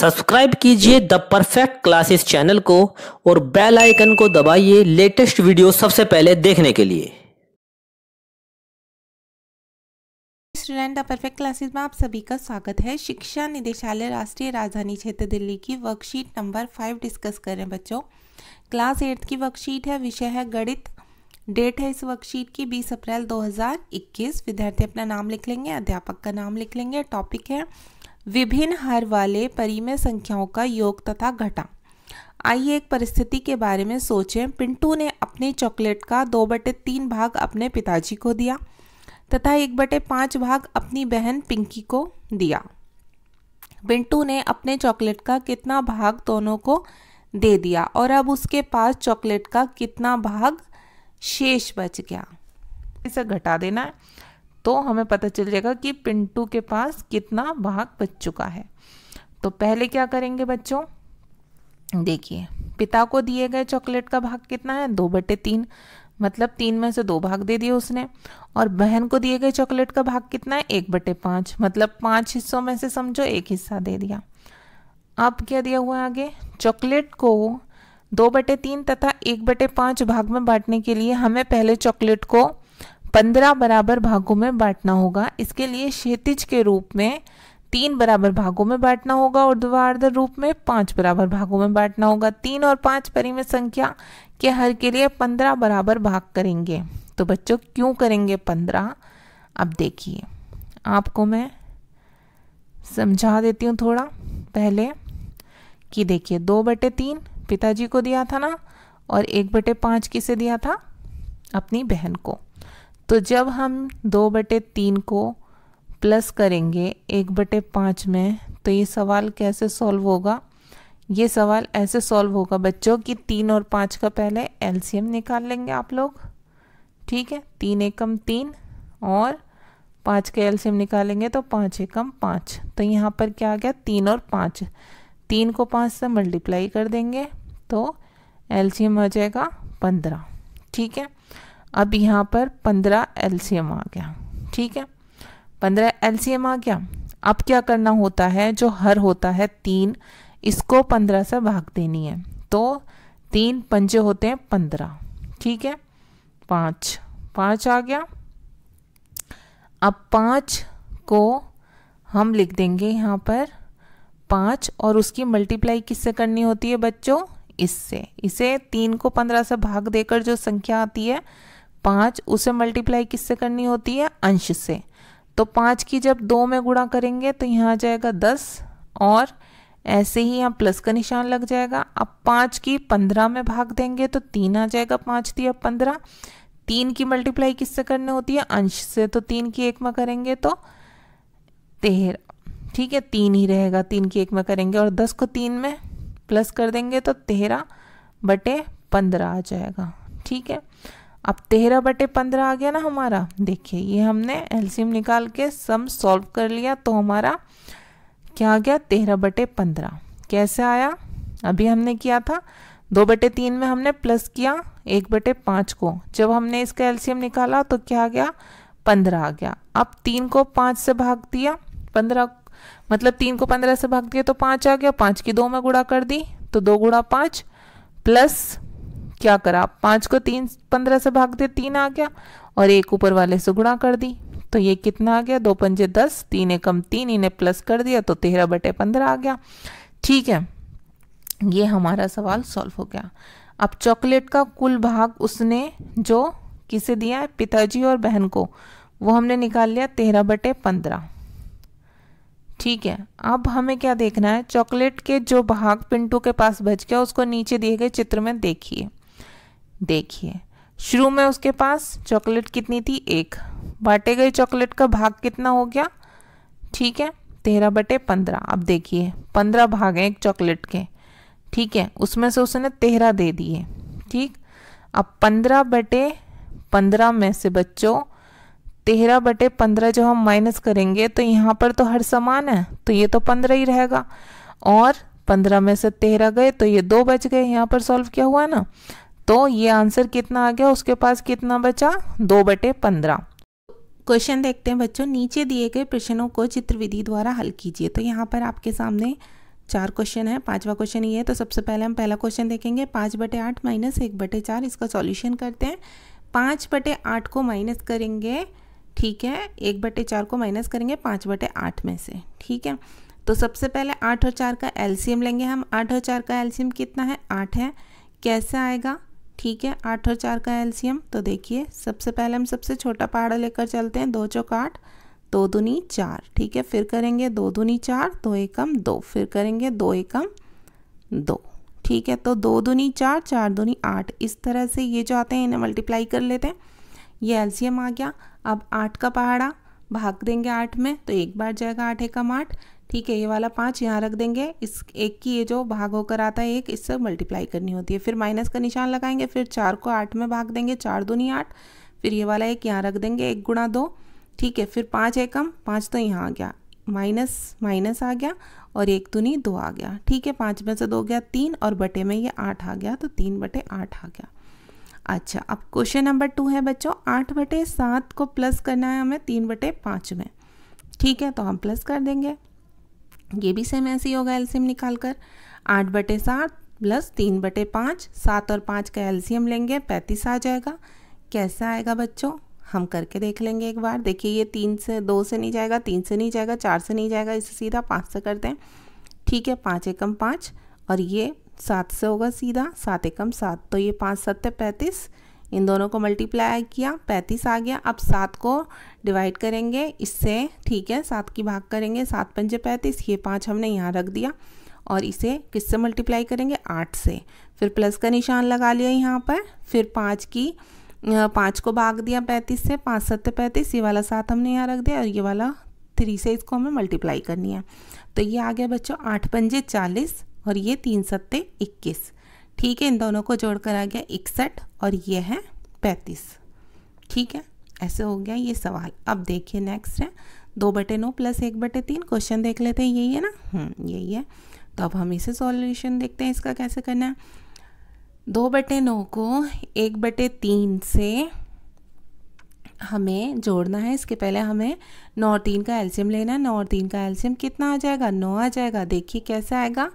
Subscribe कीजिए the perfect classes channel को और बेल आइकन को दबाइए लेटेस्ट वीडियो सबसे पहले देखने के लिए। स्टूडेंट द परफेक्ट क्लासेस में आप सभी का स्वागत है। शिक्षा निदेशालय राष्ट्रीय राजधानी क्षेत्र दिल्ली की वर्कशीट नंबर 5 डिस्कस कर रहे हैं बच्चों। क्लास 8 की वर्कशीट है, विषय है गणित। डेट है इस वर्कशीट की 20 अप्रैल 2021। विद्यार्थी अपना नाम लिख लेंगे, अध्यापक का नाम लिख लेंगे। टॉपिक है विभिन्न हर वाले परिमेय संख्याओं का योग तथा घटा। आइए एक परिस्थिति के बारे में सोचें। पिंटू ने अपने चॉकलेट का 2/3 भाग अपने पिताजी को दिया तथा 1/5 भाग अपनी बहन पिंकी को दिया। पिंटू ने अपने चॉकलेट का कितना भाग दोनों को दे दिया और अब उसके पास चॉकलेट का कितना भाग शेष बच गया। इसे घटा देना है तो हमें पता चल जाएगा कि पिंटू के पास कितना भाग बच चुका है। तो पहले क्या करेंगे बच्चों, देखिए पिता को दिए गए चॉकलेट का भाग कितना है 2/3, मतलब 3 में से 2 भाग दे दिए उसने। और बहन को दिए गए चॉकलेट का भाग कितना है 1/5, मतलब 5 हिस्सों में से समझो 1 हिस्सा दे दिया। अब क्या दिया हुआ है आगे, चॉकलेट को 2/3 तथा 1/5 भाग में बांटने के लिए हमें पहले चॉकलेट को 15 बराबर भागों में बांटना होगा। इसके लिए क्षैतिज के रूप में 3 बराबर भागों में बांटना होगा और ऊर्ध्वाधर रूप में 5 बराबर भागों में बांटना होगा। 3 और 5 परिमेय संख्या के हर के लिए 15 बराबर भाग करेंगे। तो बच्चों क्यों करेंगे 15, अब देखिए आपको मैं समझा देती हूँ थोड़ा पहले कि देखिए 2/3 पिताजी को दिया था ना और 1/5 किसे दिया था, अपनी बहन को। तो जब हम 2/3 को प्लस करेंगे 1/5 में तो ये सवाल कैसे सॉल्व होगा, ये सवाल ऐसे सॉल्व होगा बच्चों कि 3 और 5 का पहले एलसीएम निकाल लेंगे आप लोग, ठीक है। 3 एकम 3 और 5 का एलसीएम निकालेंगे तो 5 एकम 5। तो यहाँ पर क्या आ गया 3 और 5, 3 को 5 से मल्टीप्लाई कर देंगे तो एलसीएम आ जाएगा 15, ठीक है। अब यहाँ पर 15 एलसीएम आ गया, ठीक है। 15 एलसीएम आ गया। अब क्या करना होता है, जो हर होता है 3, इसको 15 से भाग देनी है। तो 3 पंजे होते हैं 15, ठीक है। 5 आ गया। अब 5 को हम लिख देंगे यहाँ पर 5 और उसकी मल्टीप्लाई किससे करनी होती है बच्चों, इससे। इसे 3 को 15 से भाग देकर जो संख्या आती है 5, उसे मल्टीप्लाई किससे करनी होती है, अंश से। तो 5 की जब 2 में गुणा करेंगे तो यहाँ आ जाएगा 10 और ऐसे ही यहाँ प्लस का निशान लग जाएगा। अब 5 की 15 में भाग देंगे तो 3 आ जाएगा, 5 दिया 15। 3 की मल्टीप्लाई किससे करनी होती है, अंश से। तो 3 की 1 में करेंगे तो 13, ठीक है, 3 ही रहेगा, 3 की 1 में करेंगे और 10 को 3 में प्लस कर देंगे तो 13/15 आ जाएगा, ठीक है। अब 13/15 आ गया ना हमारा। देखिए ये हमने एलसीएम निकाल के सम सॉल्व कर लिया तो हमारा क्या आ गया 13/15। कैसे आया, अभी हमने किया था 2/3 में हमने प्लस किया 1/5 को, जब हमने इसका एलसीएम निकाला तो क्या आ गया 15 आ गया। अब 3 को 5 से भाग दिया, 15 मतलब 3 को 15 से भाग दिया तो 5 आ गया। 5 की 2 में गुणा कर दी तो 2 गुणा 5 प्लस क्या करा, 5 को 15 से भाग दिया 3 आ गया और 1 ऊपर वाले से गुणा कर दी तो ये कितना आ गया 2 पंजे 10, 3 एकम 3, इन्हें प्लस कर दिया तो 13/15 आ गया, ठीक है। ये हमारा सवाल सॉल्व हो गया। अब चॉकलेट का कुल भाग उसने जो किसे दिया है, पिताजी और बहन को, वो हमने निकाल लिया 13/15, ठीक है। अब हमें क्या देखना है, चॉकलेट के जो भाग पिंटू के पास बच गया उसको नीचे दिए गए चित्र में देखिए शुरू में उसके पास चॉकलेट कितनी थी 1, बांटे गए चॉकलेट का भाग कितना हो गया, ठीक है 13/15। अब देखिए 15 भाग हैं एक चॉकलेट के, ठीक है, उसमें से उसने 13 दे दिए, ठीक। अब 15/15 में से बच्चों 13/15 जब हम माइनस करेंगे तो यहाँ पर तो हर समान है तो ये तो 15 ही रहेगा और 15 में से 13 गए तो ये 2 बच गए। यहाँ पर सॉल्व किया हुआ है ना, तो ये आंसर कितना आ गया, उसके पास कितना बचा 2/15। क्वेश्चन देखते हैं बच्चों। नीचे दिए गए प्रश्नों को चित्र विधि द्वारा हल कीजिए। तो यहाँ पर आपके सामने 4 क्वेश्चन है, 5वां क्वेश्चन ये है। तो सबसे पहले हम पहला क्वेश्चन देखेंगे, 5/8 माइनस 1/4। इसका सॉल्यूशन करते हैं। 5/8 को माइनस करेंगे, ठीक है, 1/4 को माइनस करेंगे 5/8 में से, ठीक है। तो सबसे पहले 8 और 4 का एलसीएम लेंगे हम। 8 और 4 का एलसीएम कितना है? 8 है। कैसे आएगा? ठीक है, 8 और 4 का एलसीएम। तो देखिए सबसे पहले हम सबसे छोटा पहाड़ा लेकर चलते हैं। 2 चौक 8, 2 दूनी 4, ठीक है। फिर करेंगे 2 दूनी 4, 2 एकम 2, फिर करेंगे 2 एकम 2, ठीक है। तो 2 दूनी 4, 4 दूनी 8, इस तरह से ये जो आते हैं इन्हें मल्टीप्लाई कर लेते हैं। ये एलसीएम आ गया। अब 8 का पहाड़ा भाग देंगे 8 में, तो एक बार जाएगा 8 एकम 8, ठीक है। ये वाला 5 यहाँ रख देंगे। इस एक की ये जो भाग होकर आता है एक, इससे मल्टीप्लाई करनी होती है। फिर माइनस का निशान लगाएंगे, फिर 4 को 8 में भाग देंगे, 4 दूनी 8, फिर ये वाला एक यहाँ रख देंगे, 1 गुणा 2, ठीक है। फिर 5 एकम 5 तो यहाँ आ गया, माइनस माइनस आ गया, और 1 दूनी 2 आ गया, ठीक है। 5 में से 2 गया 3, और बटे में ये 8 आ गया, तो 3/8 आ गया। अच्छा, अब क्वेश्चन नंबर 2 है बच्चों, 8/7 को प्लस करना है हमें 3/5 में, ठीक है। तो हम प्लस कर देंगे। ये भी सेम ऐसे ही होगा एलसीएम निकाल कर। 8/7 प्लस 3/5, 7 और 5 का एलसीएम लेंगे, 35 आ जाएगा। कैसा आएगा बच्चों? हम करके देख लेंगे एक बार। देखिए ये 3 से 2 से नहीं जाएगा, 3 से नहीं जाएगा, 4 से नहीं जाएगा, इसे सीधा 5 से करते हैं, ठीक है। 5 एकम 5, और ये 7 से होगा सीधा, 7 एकम 7, तो ये 5 7 35, इन दोनों को मल्टीप्लाई किया, 35 आ गया। अब 7 को डिवाइड करेंगे इससे, ठीक है, 7 की भाग करेंगे, 7 पंजे 35, ये 5 हमने यहाँ रख दिया, और इसे किससे मल्टीप्लाई करेंगे? 8 से। फिर प्लस का निशान लगा लिया यहाँ पर, फिर 5 को भाग दिया 35 से, 5 7 35, ये वाला 7 हमने यहाँ रख दिया, और ये वाला 3 से इसको हमें मल्टीप्लाई करनी है। तो ये आ गया बच्चों 8 पंजे 40, और ये 3 7 21, ठीक है। इन दोनों को जोड़कर आ गया 61, और ये है 35, ठीक है। ऐसे हो गया ये सवाल। अब देखिए नेक्स्ट है 2/9 प्लस 1/3। क्वेश्चन देख लेते हैं, यही है ना? यही है। तो अब हम इसे सॉल्यूशन देखते हैं, इसका कैसे करना है। 2/9 को 1/3 से हमें जोड़ना है। इसके पहले हमें 9 और 3 का एलसीएम लेना है। 9 और 3 का एलसीएम कितना आ जाएगा? 9 आ जाएगा। देखिए कैसे आएगा,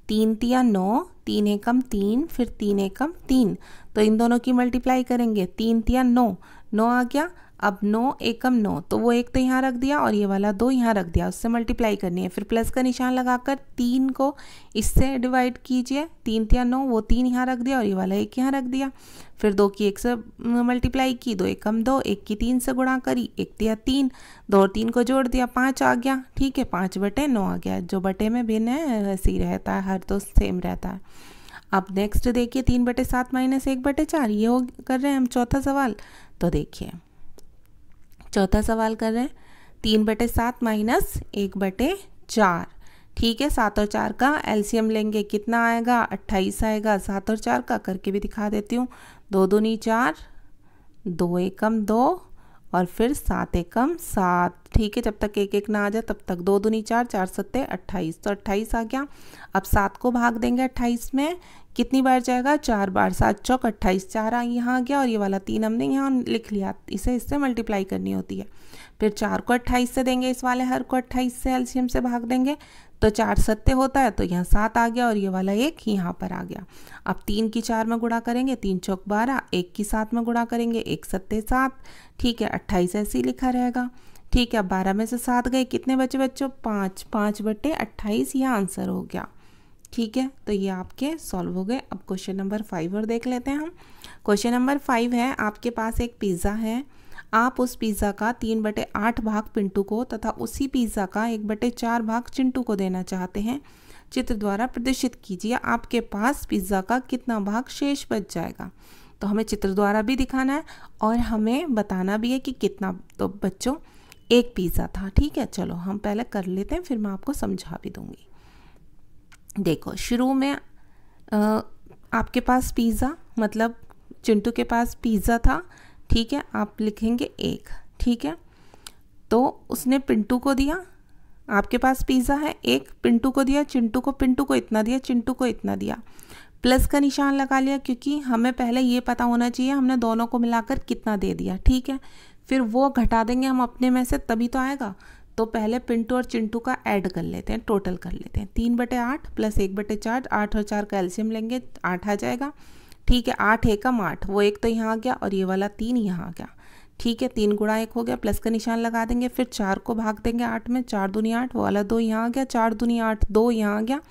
3 तिया 9, 3 एकम 3, फिर 3 एकम 3, तो इन दोनों की मल्टीप्लाई करेंगे, 3 तिया 9, 9 आ गया। अब 9 एकम 9, तो वो एक तो यहाँ रख दिया, और ये वाला 2 यहाँ रख दिया, उससे मल्टीप्लाई करनी है। फिर प्लस का निशान लगाकर 3 को इससे डिवाइड कीजिए, 3 तिया 9, वो 3 यहाँ रख दिया, और ये वाला 1 यहाँ रख दिया। फिर 2 की 1 से मल्टीप्लाई की, 2 एकम 2, 1 की 3 से गुणा करी, 1 तिया 3, 2 और 3 को जोड़ दिया, 5 आ गया, ठीक है। 5/9 आ गया। जो बटे में भिन्न है वैसे ही रहता है, हर तो सेम रहता है। अब नेक्स्ट देखिए 3/7 माइनस 1/4, ये हो कर रहे हैं हम चौथा सवाल। तो देखिए चौथा सवाल कर रहे हैं, 3/7 माइनस 1/4, ठीक है। 7 और 4 का एलसीएम लेंगे, कितना आएगा? 28 आएगा। 7 और 4 का करके भी दिखा देती हूँ। 2 दूनी 4, 2 एकम 2, और फिर 7 एकम 7, ठीक है। जब तक 1 1 ना आ जाए तब तक। 2 दूनी 4, 4 7 28, तो 28 आ गया। अब 7 को भाग देंगे 28 में, कितनी बार जाएगा? 4 बार। 7 चौक 28, 4 यहाँ आ गया, और ये वाला 3 हमने यहाँ लिख लिया, इसे इससे मल्टीप्लाई करनी होती है। फिर 4 को 28 से देंगे, इस वाले हर को 28 से एलसीएम से भाग देंगे, तो 4 7 होता है, तो यहाँ 7 आ गया, और ये वाला 1 यहाँ पर आ गया। अब 3 की 4 में गुणा करेंगे, 3 चौक 12, 1 की 7 में गुणा करेंगे, 1 7 7, ठीक है। 28 ऐसे ही लिखा रहेगा, ठीक है। अब 12 में से 7 गए, कितने बचे बच्चों? 5, 5/28, यह आंसर हो गया, ठीक है। तो ये आपके सॉल्व हो गए। अब क्वेश्चन नंबर 5 और देख लेते हैं हम। क्वेश्चन नंबर 5 है, आपके पास एक पिज़्ज़ा है, आप उस पिज़्ज़ा का 3/8 भाग पिंटू को तथा उसी पिज़्ज़ा का 1/4 भाग चिंटू को देना चाहते हैं। चित्र द्वारा प्रदर्शित कीजिए आपके पास पिज़्ज़ा का कितना भाग शेष बच जाएगा। तो हमें चित्र द्वारा भी दिखाना है, और हमें बताना भी है कि कितना। तो बच्चों एक पिज़्ज़ा था, ठीक है। चलो हम पहले कर लेते हैं, फिर मैं आपको समझा भी दूंगी। देखो शुरू में आपके पास पिज़्ज़ा, मतलब चिंटू के पास पिज़्ज़ा था, ठीक है। आप लिखेंगे 1, ठीक है। तो उसने पिंटू को दिया, आपके पास पिज़्ज़ा है, 1 पिंटू को दिया, चिंटू को इतना दिया, चिंटू को इतना दिया। प्लस का निशान लगा लिया, क्योंकि हमें पहले ये पता होना चाहिए हमने दोनों को मिलाकर कितना दे दिया, ठीक है। फिर वो घटा देंगे हम अपने में से, तभी तो आएगा। तो पहले पिंटू और चिंटू का ऐड कर लेते हैं, टोटल कर लेते हैं। 3/8 प्लस 1/4, 8 और 4 का एलसीएम लेंगे 8 आ जाएगा। ठीक है, 8 एकम 8, वो एक तो यहाँ आ गया और ये वाला 3 यहाँ आ गया। ठीक है, 3 गुणा 1 हो गया, प्लस का निशान लगा देंगे, फिर 4 को भाग देंगे 8 में, 4 दूनी 8, वो वाला 2 यहाँ आ गया, 4 दूनी 8, 2 यहाँ आ गया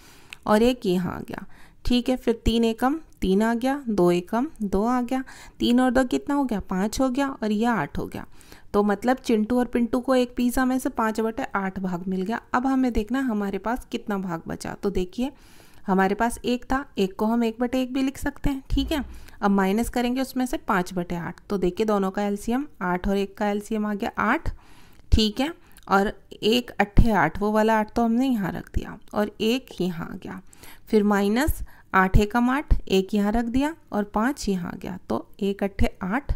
और 1 यहाँ आ गया। ठीक है, फिर 3 एकम 3 आ गया, 2 एकम 2 आ गया, 3 और 2 कितना हो गया 5 हो गया और यह 8 हो गया। तो मतलब चिंटू और पिंटू को एक पिज़्ज़ा में से 5/8 भाग मिल गया। अब हमें देखना हमारे पास कितना भाग बचा। तो देखिए हमारे पास 1 था, 1 को हम 1/1 भी लिख सकते हैं। ठीक है, अब माइनस करेंगे उसमें से 5/8। तो देखिए दोनों का एलसीएम 8 और 1 का एलसीएम आ गया 8। ठीक है, और 1 8 8, वो वाला 8 तो हमने यहाँ रख दिया और 1 यहाँ आ गया। फिर माइनस 8 एकम 8, 1 यहाँ रख दिया और 5 यहाँ आ गया। तो 1 8 8,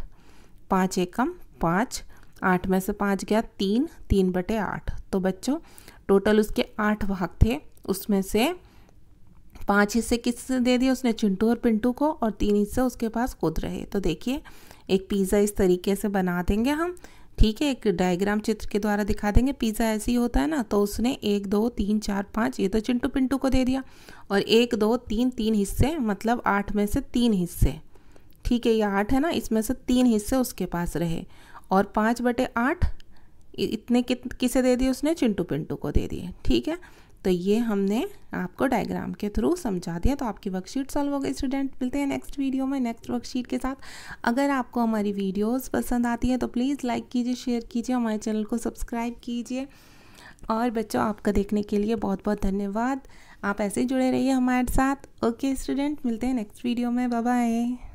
5 एकम 5, 8 में से 5 गया 3, 3/8। तो बच्चों टोटल उसके 8 भाग थे, उसमें से 5 हिस्से किससे दे दिए उसने, चिंटू और पिंटू को, और 3 हिस्से उसके पास खुद रहे। तो देखिए एक पिज़्ज़ा इस तरीके से बना देंगे हम। ठीक है, एक डायग्राम चित्र के द्वारा दिखा देंगे। पिज़्ज़ा ऐसे ही होता है ना, तो उसने 1 2 3 4 5 ये तो चिंटू पिंटू को दे दिया, और 1 2 3 3 हिस्से, मतलब 8 में से 3 हिस्से। ठीक है, ये 8 है ना, इसमें से 3 हिस्से उसके पास रहे, और 5/8 इतने किसे दे दिए उसने, चिंटू पिंटू को दे दिए। ठीक है, तो ये हमने आपको डायग्राम के थ्रू समझा दिया। तो आपकी वर्कशीट सॉल्व हो गई स्टूडेंट। मिलते हैं नेक्स्ट वीडियो में नेक्स्ट वर्कशीट के साथ। अगर आपको हमारी वीडियोस पसंद आती है तो प्लीज़ लाइक कीजिए, शेयर कीजिए, हमारे चैनल को सब्सक्राइब कीजिए। और बच्चों आपका देखने के लिए बहुत बहुत धन्यवाद। आप ऐसे ही जुड़े रहिए हमारे साथ। ओके स्टूडेंट, मिलते हैं नेक्स्ट वीडियो में। Bye bye.